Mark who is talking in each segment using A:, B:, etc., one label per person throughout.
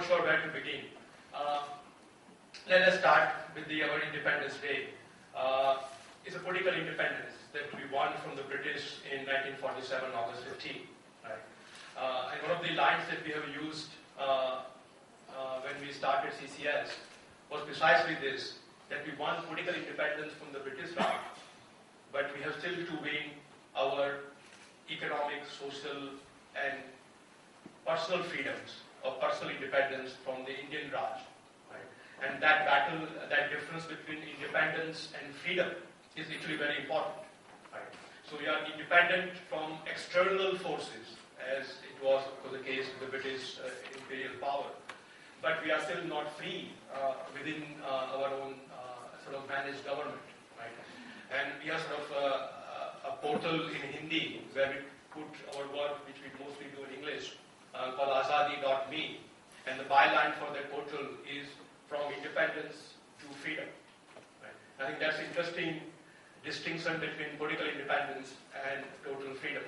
A: not sure where to begin. Let us start with our Independence Day. It's a political independence that we won from the British in 1947, August 15. Right? And one of the lines that we have used when we started CCS was precisely this, that we won political independence from the British Raj, but we have still to win our economic, social, and personal freedoms of personal independence from the Indian Raj. Right? And that battle, that difference between independence and freedom is actually very important. Right? So we are independent from external forces, as it was of course the case with the British imperial power. But we are still not free within our own sort of managed government. Right? And we have sort of a portal in Hindi where we put our work, which we mostly do in English, called azadi.me. And the byline for that portal is from independence to freedom. Right? I think that's an interesting distinction between political independence and total freedom,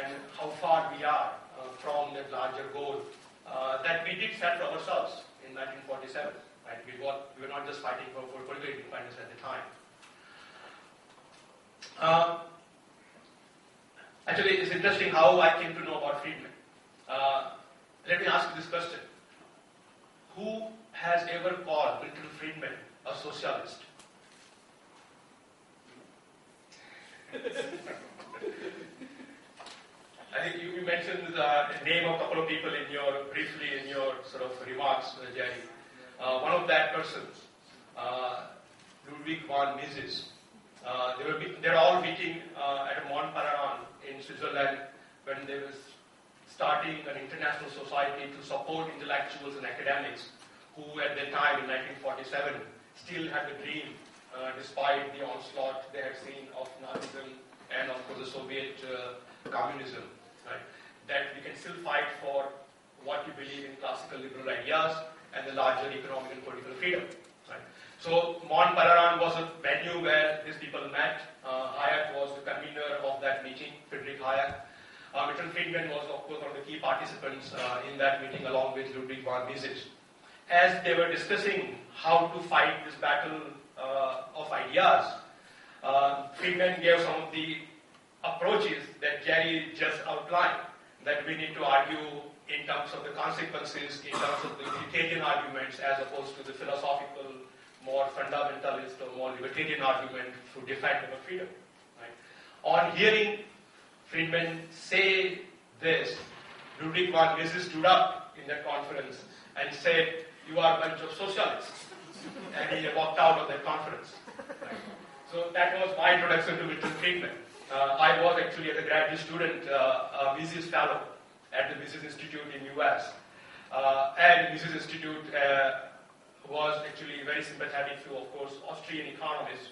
A: and how far we are from that larger goal that we did set for ourselves in 1947. Right? We were not just fighting for political independence at the time. Actually, it's interesting how I came to know about Friedman. Let me ask you this question. Who has ever called Milton Friedman a socialist? I think you mentioned the name of a couple of people briefly in your sort of remarks, Jerry. One of that persons, Ludwig von Mises. They were all meeting at a Montpellier in Switzerland when they were starting an international society to support intellectuals and academics who at that time in 1947 still had the dream, despite the onslaught they had seen of Nazism and of course the Soviet communism, right? That we can still fight for what we believe in classical liberal ideas and the larger economic and political freedom. Right? So Montpellier was a venue where these people met. Hayek was the convener of that meeting, Friedrich Hayek. Milton Friedman was of course one of the key participants in that meeting along with Ludwig von Mises. As they were discussing how to fight this battle of ideas, Friedman gave some of the approaches that Jerry just outlined, that we need to argue in terms of the consequences, in terms of the utilitarian arguments, as opposed to the philosophical, more fundamentalist or more libertarian argument to defend our freedom. Right? On hearing Friedman say this, Ludwig von Mises stood up in that conference and said, "You are a bunch of socialists." And he walked out of that conference. Right? So that was my introduction to Milton Friedman. I was actually, as a graduate student, a Mises Fellow at the Mises Institute in US. And Mises Institute was actually very sympathetic to, of course, Austrian economists,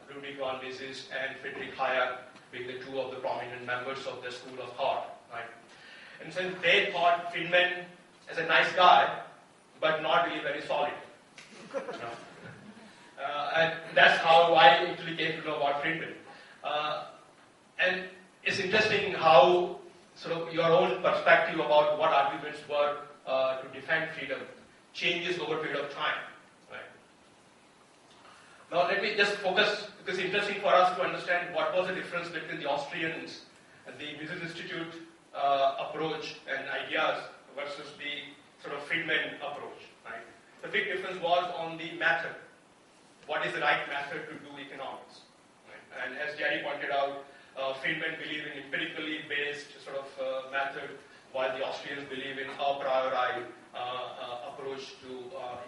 A: Ludwig von Mises and Friedrich Hayek being the two of the prominent members of the school of thought. Right? And since they thought Friedman as a nice guy, but not really very solid. You know? And that's how I actually came to know about Friedman. And it's interesting how sort of your own perspective about what arguments were to defend freedom changes over a period of time. Right? Now let me just focus, because it's interesting for us to understand what was the difference between the Austrians and the Mises Institute approach and ideas versus the sort of Friedman approach. Right? The big difference was on the method. What is the right method to do economics? Right? And as Jerry pointed out, Friedman believed in empirically based sort of method, while the Austrians believe in a priori approach to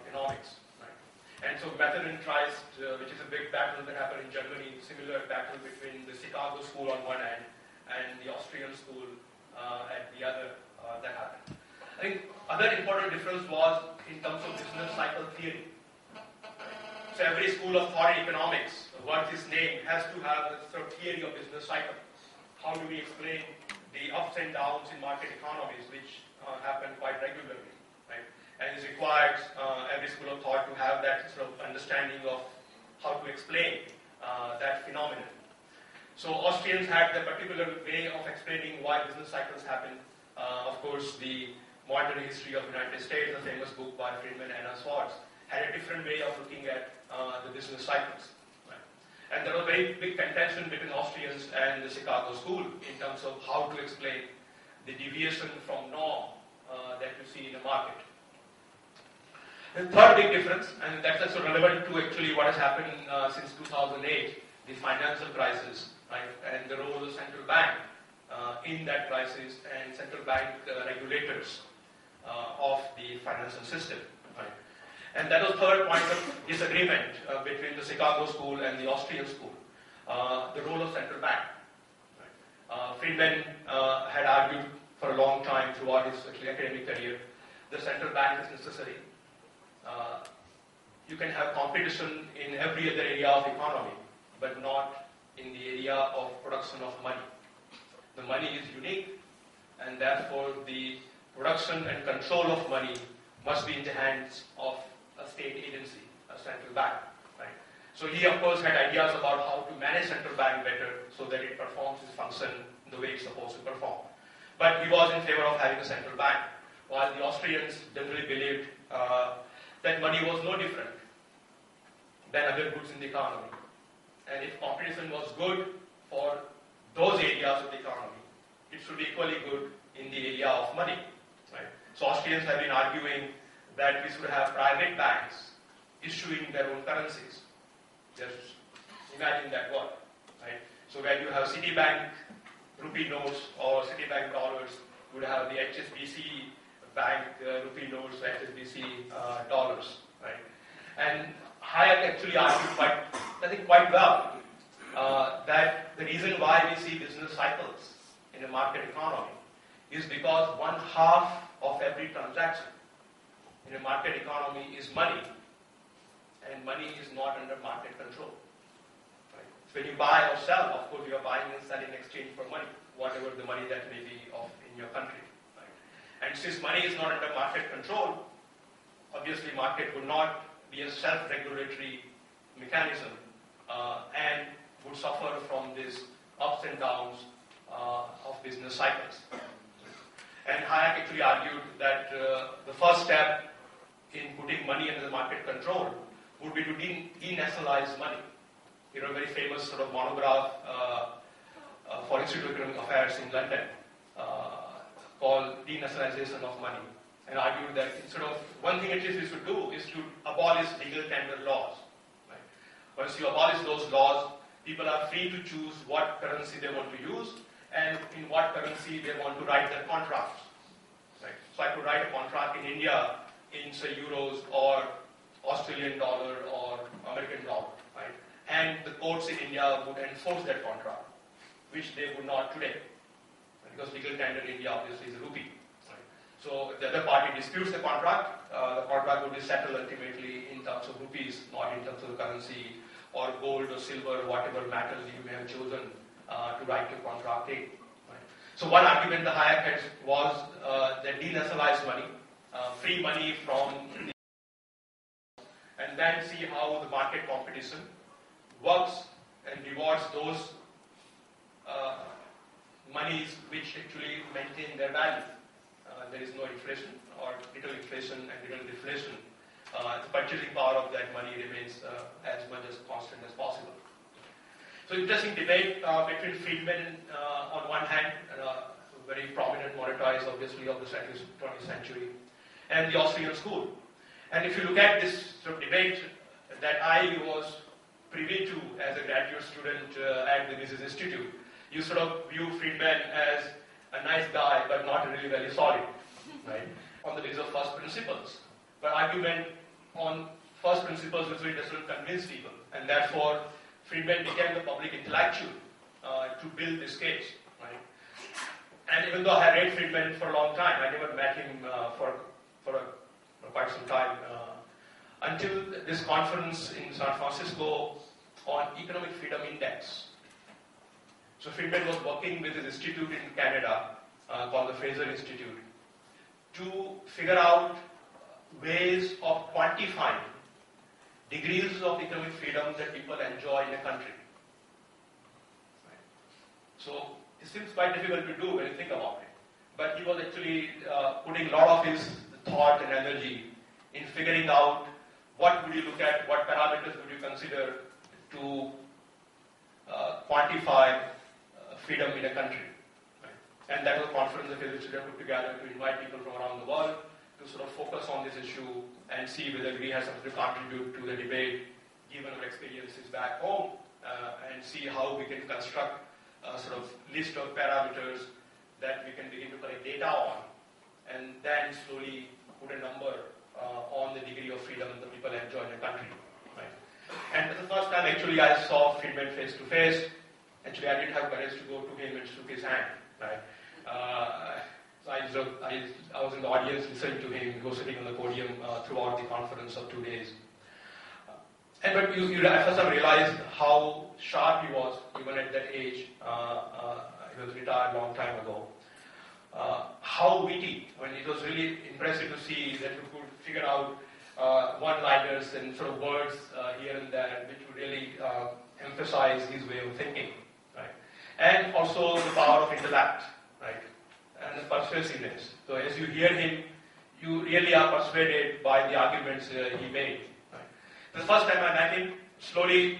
A: economics. Right? And so method and Triest, which is a big battle that happened in Germany, similar battle between the Chicago school on one end and the Austrian school at the other that happened. I think other important difference was in terms of business cycle theory. So every school of thought in economics, worth its name, has to have a sort of theory of business cycle. How do we explain the ups and downs in market economies, which happen quite regularly, right? And it requires every school of thought to have that sort of understanding of how to explain that phenomenon. So Austrians had the particular way of explaining why business cycles happen. Of course, the Monetary History of the United States, a famous book by Friedman and Swartz, had a different way of looking at the business cycles. Right? And there was very big contention between Austrians and the Chicago school in terms of how to explain the deviation from norm that you see in the market. The third big difference, and that's also relevant to actually what has happened since 2008, the financial crisis, right, and the role of the central bank in that crisis and central bank regulators of the financial system. Right. And that was third point of disagreement between the Chicago school and the Austrian school, the role of central bank. Right. Friedman had argued for a long time throughout his academic career, the central bank is necessary. You can have competition in every other area of economy, but not in the area of production of money. The money is unique, and therefore the production and control of money must be in the hands of a state agency, a central bank. Right? So he, of course, had ideas about how to manage central bank better so that it performs its function the way it's supposed to perform. But he was in favor of having a central bank, while the Austrians generally believed that money was no different than other goods in the economy. And if competition was good for those areas of the economy, it should be equally good in the area of money. Right? So Austrians have been arguing that we should have private banks issuing their own currencies. Just imagine that word. Right? So where you have Citibank rupee notes or Citibank dollars, you would have the HSBC bank rupee notes, HSBC dollars. Right? And Hayek actually argued quite well that the reason why we see business cycles in a market economy is because 1/2 of every transaction in a market economy is money, and money is not under market control. Right? So when you buy or sell, of course you are buying and selling in exchange for money, whatever the money that may be in your country. Right? And since money is not under market control, obviously market would not be a self-regulatory mechanism and would suffer from these ups and downs of business cycles. And Hayek actually argued that the first step in putting money under the market control would be to denationalize money. You know, a very famous sort of monograph for Institute of Economic Affairs in London called Denationalization of Money, and argued that instead of one thing at least we should do is to abolish legal tender laws. Right? Once you abolish those laws, people are free to choose what currency they want to use and in what currency they want to write their contracts. Right? So I could write a contract in India in, say, euros or Australian dollar or American dollar. Right? And the courts in India would enforce that contract, which they would not today. Because legal tender in India obviously is a rupee. Right? So the other party disputes the contract would be settled ultimately in terms of rupees, not in terms of the currency or gold or silver, whatever metal you may have chosen to write your contract in. Right? So one argument the Hayek had was that denationalize money, free money from the and then see how the market competition works and rewards those monies which actually maintain their value. There is no inflation or little inflation and little deflation. The purchasing power of that money remains as much as constant as possible. So interesting debate between Friedman on one hand, very prominent monetarists obviously of the 20th century, and the Austrian school. And if you look at this sort of debate that I was privy to as a graduate student at the Mises Institute, you sort of view Friedman as a nice guy but not really very solid, right? On the basis of first principles. But argument on first principles usually doesn't convince people, and therefore Friedman became the public intellectual to build this case, right? And even though I had read Friedman for a long time, I never met him for quite some time until this conference in San Francisco on Economic Freedom Index. So Friedman was working with his institute in Canada called the Fraser Institute to figure out ways of quantifying degrees of economic freedom that people enjoy in a country. Right? So it seems quite difficult to do when you think about it. but he was actually putting a lot of his thought and energy in figuring out what would you look at, what parameters would you consider to quantify freedom in a country. Right? And that was a conference that his students put together to invite people from around the world to sort of focus on this issue and see whether we have something to contribute to the debate, given our experiences back home, and see how we can construct a sort of list of parameters that we can begin to collect data on, and then slowly put a number on the degree of freedom that people enjoy in the country. Right? And for the first time, actually, I saw Friedman face to face. Actually, I didn't have courage to go to him and shook his hand. Right? So I was in the audience listening to him. He was sitting on the podium throughout the conference of 2 days. But at first I realized how sharp he was, even at that age. He was retired a long time ago. How witty. I mean, it was really impressive to see that he could figure out one-liners and sort of words here and there, which would really emphasize his way of thinking. Right? And also the power of intellect, right? And the persuasiveness. So as you hear him, you really are persuaded by the arguments he made. The first time I met him, slowly,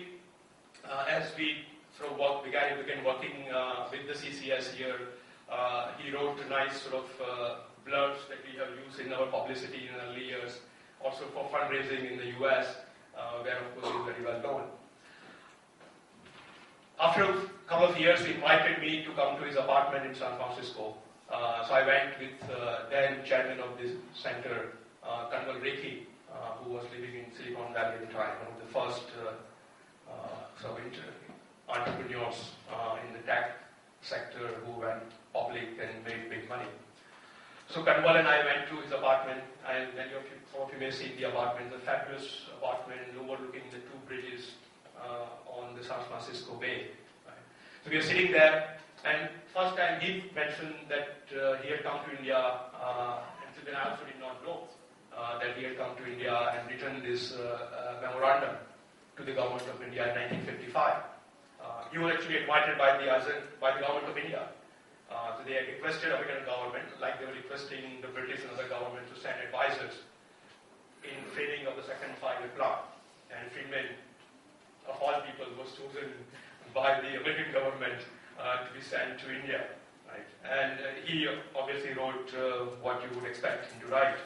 A: as we sort of began working with the CCS here, he wrote nice sort of blurbs that we have used in our publicity in early years, also for fundraising in the US, where of course he's very well known. After a couple of years, he invited me to come to his apartment in San Francisco. So I went with then chairman of this center, Kanwal Rekhi, who was living in Silicon Valley at the time, one of the first sort of entrepreneurs in the tech sector who went public and made big money. So Kanwal and I went to his apartment, and some of you may see the apartment, a fabulous apartment overlooking the two bridges on the San Francisco Bay. Right? So we were sitting there, and first time he mentioned that he had come to India, and so then I also did not know that he had come to India and written this memorandum to the government of India in 1955. He was actually invited by the government of India. So they had requested American government, like they were requesting the British and other government to send advisors in framing of the second five-year plan. And Friedman, of all people, was chosen by the American government to be sent to India. Right? And he obviously wrote what you would expect him to write.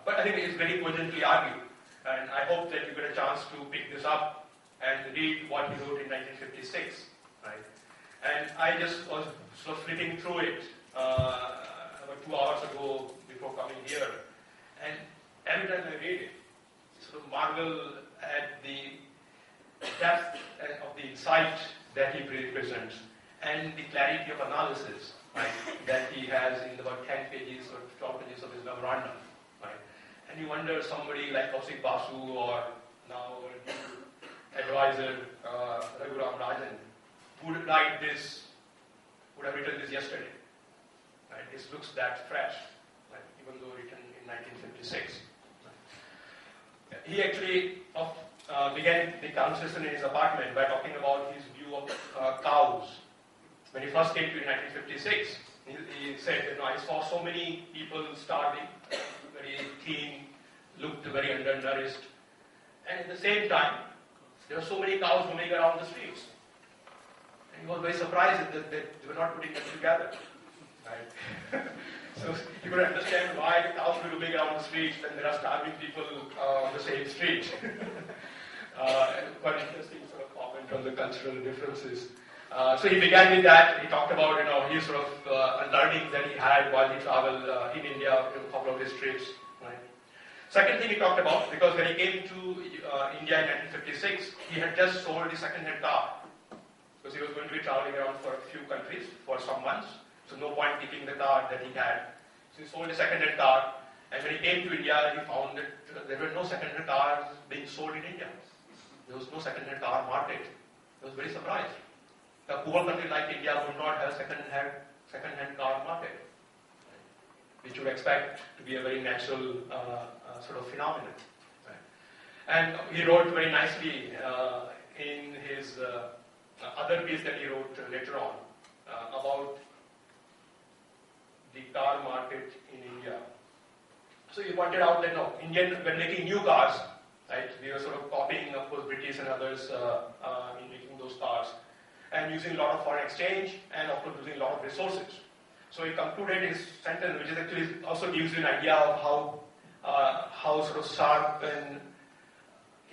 A: But I think it's very cogently argued, and I hope that you get a chance to pick this up and read what he wrote in 1956. Right? And I just was sort of flipping through it about 2 hours ago before coming here, and every time I read it, I sort of marvel at the depth of the insight that he represents and the clarity of analysis, right, that he has in about 10 pages or 12 pages of his memorandum. Right? And you wonder somebody like Kaushik Basu or now our new advisor Raghuram Rajan would write this, would have written this yesterday. Right? This looks that fresh, right? Even though written in 1956. Right? He actually began the conversation in his apartment by talking about his view of cows. When he first came to in 1956, he said, I saw so many people starving, very thin, looked very undernourished, and at the same time, there were so many cows roaming around the streets. And he was very surprised that they were not putting them together. Right? So you could understand why the cows were roaming around the streets when there are starving people on the same street. Quite interesting sort of comment on the cultural differences. So he began with that. He talked about his sort of learning that he had while he traveled in India in a couple of his trips. Right? Second thing he talked about, because when he came to India in 1956, he had just sold his second-hand car because he was going to be traveling around for a few countries for some months. So no point keeping the car that he had. So he sold his second-hand car, and when he came to India, he found that there were no second-hand cars being sold in India. There was no second-hand car market. He was very surprised. A poor country like India would not have second-hand car market, which you would expect to be a very natural sort of phenomenon. Right? And he wrote very nicely in his other piece that he wrote later on about the car market in India. So he pointed out that no, when making new cars, right, we were sort of copying, of course, British and others in making those cars, and using a lot of foreign exchange, and of course using a lot of resources. So he concluded his sentence, which is actually also gives you an idea of how sort of sharp and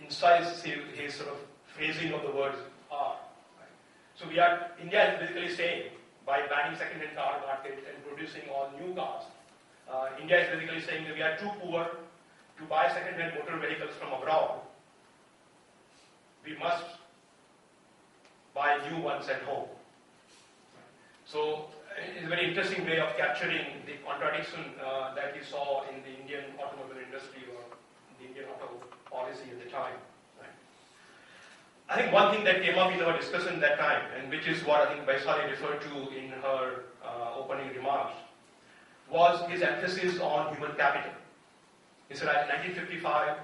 A: incisive his sort of phrasing of the words are. Right? So India is basically saying, by banning second-hand car market and producing all new cars, India is basically saying that we are too poor to buy second-hand motor vehicles from abroad. We must buy new ones at home. So it's a very interesting way of capturing the contradiction that we saw in the Indian automobile industry or the Indian auto policy at the time. Right? I think one thing that came up in our discussion that time, and which is what I think Vaishali referred to in her opening remarks, was his emphasis on human capital. He said, in 1955,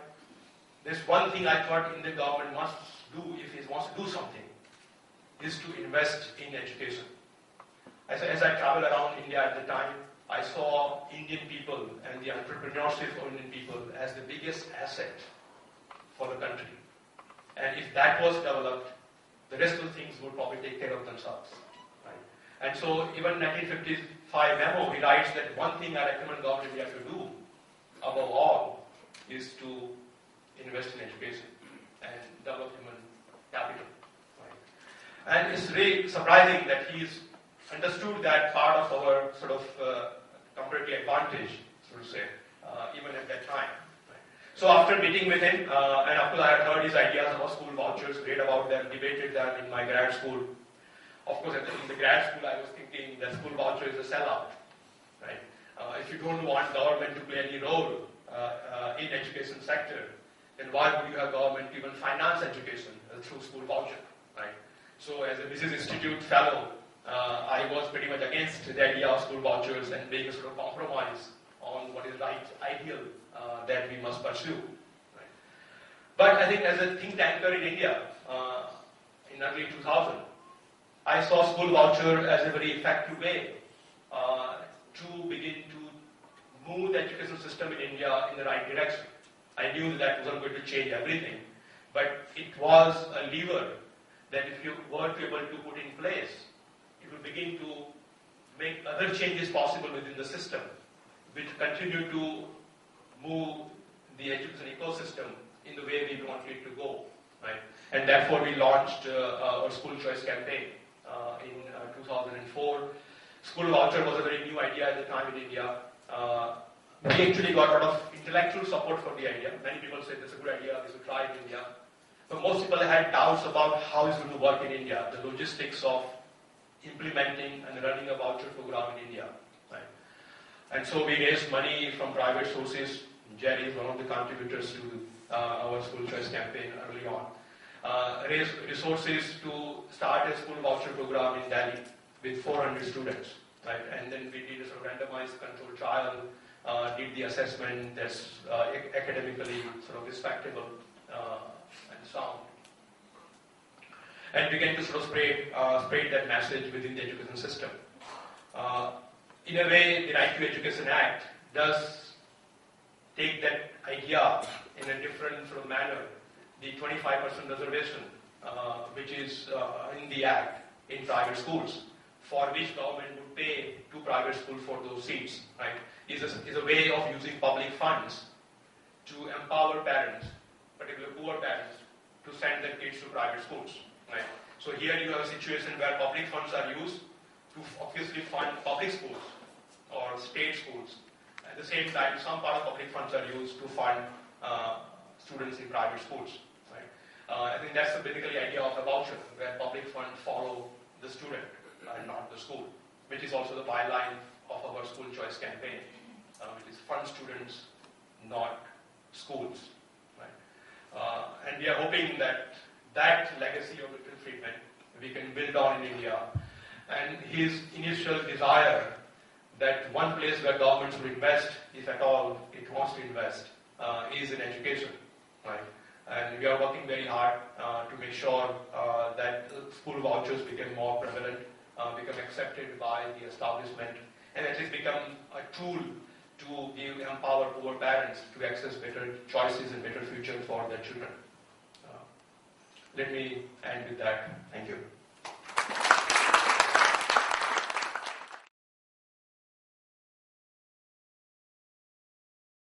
A: there's one thing I thought Indian government must do if it wants to do something, is to invest in education. As I traveled around India at the time, I saw Indian people and the entrepreneurship of Indian people as the biggest asset for the country. And if that was developed, the rest of the things would probably take care of themselves. Right? And so even 1955 memo, he writes that one thing I recommend government India to do, above all, is to invest in education and develop human capital. Right? And it's really surprising that he's understood that part of our sort of comparative advantage, so to say, even at that time. Right? So after meeting with him, and of course I had heard his ideas about school vouchers, read about them, debated them in my grad school. Of course, in the grad school I was thinking that school voucher is a sellout. Right? If you don't want government to play any role in education sector, then why would you have government even finance education through school voucher? Right? So as a Business Institute fellow, I was pretty much against the idea of school vouchers and being a sort of compromise on what is right ideal that we must pursue. Right? But I think as a think tanker in India, in early 2000, I saw school voucher as a very effective way to begin to move the education system in India in the right direction. I knew that wasn't going to change everything, but it was a lever that if you were to be able to put in place, it will begin to make other changes possible within the system, which continue to move the education ecosystem in the way we want it to go. Right? And therefore we launched our school choice campaign in 2004. School voucher was a very new idea at the time in India. We actually got a lot of intellectual support for the idea. Many people said this is a good idea, we should try it in India. But most people had doubts about how it's going to work in India, the logistics of implementing and running a voucher program in India. Right? And so we raised money from private sources. Jerry is one of the contributors to our school choice campaign early on. Raised resources to start a school voucher program in Delhi with 400 students. Right? And then we did a sort of randomized controlled trial, did the assessment that's academically sort of respectable and sound. And began to sort of spread that message within the education system. In a way, the Right to Education Act does take that idea in a different sort of manner. The 25% reservation, which is in the Act in private schools, for which government would pay to private schools for those seats, right, is a way of using public funds to empower parents, particularly poor parents, to send their kids to private schools. Right. So here you have a situation where public funds are used to obviously fund public schools or state schools. At the same time, some part of public funds are used to fund students in private schools. Right. I think that's the basically idea of a voucher, where public funds follow the student and not the school, which is also the byline of our school choice campaign, which is fund students, not schools. Right. And we are hoping that legacy of Mr. Friedman we can build on in India, and his initial desire that one place where governments will invest, if at all it wants to invest, is in education, right? And we are working very hard to make sure that school vouchers become more prevalent, become accepted by the establishment, and at least become a tool to empower poor parents to access better choices and better future for their children. Let me end with that. Thank you.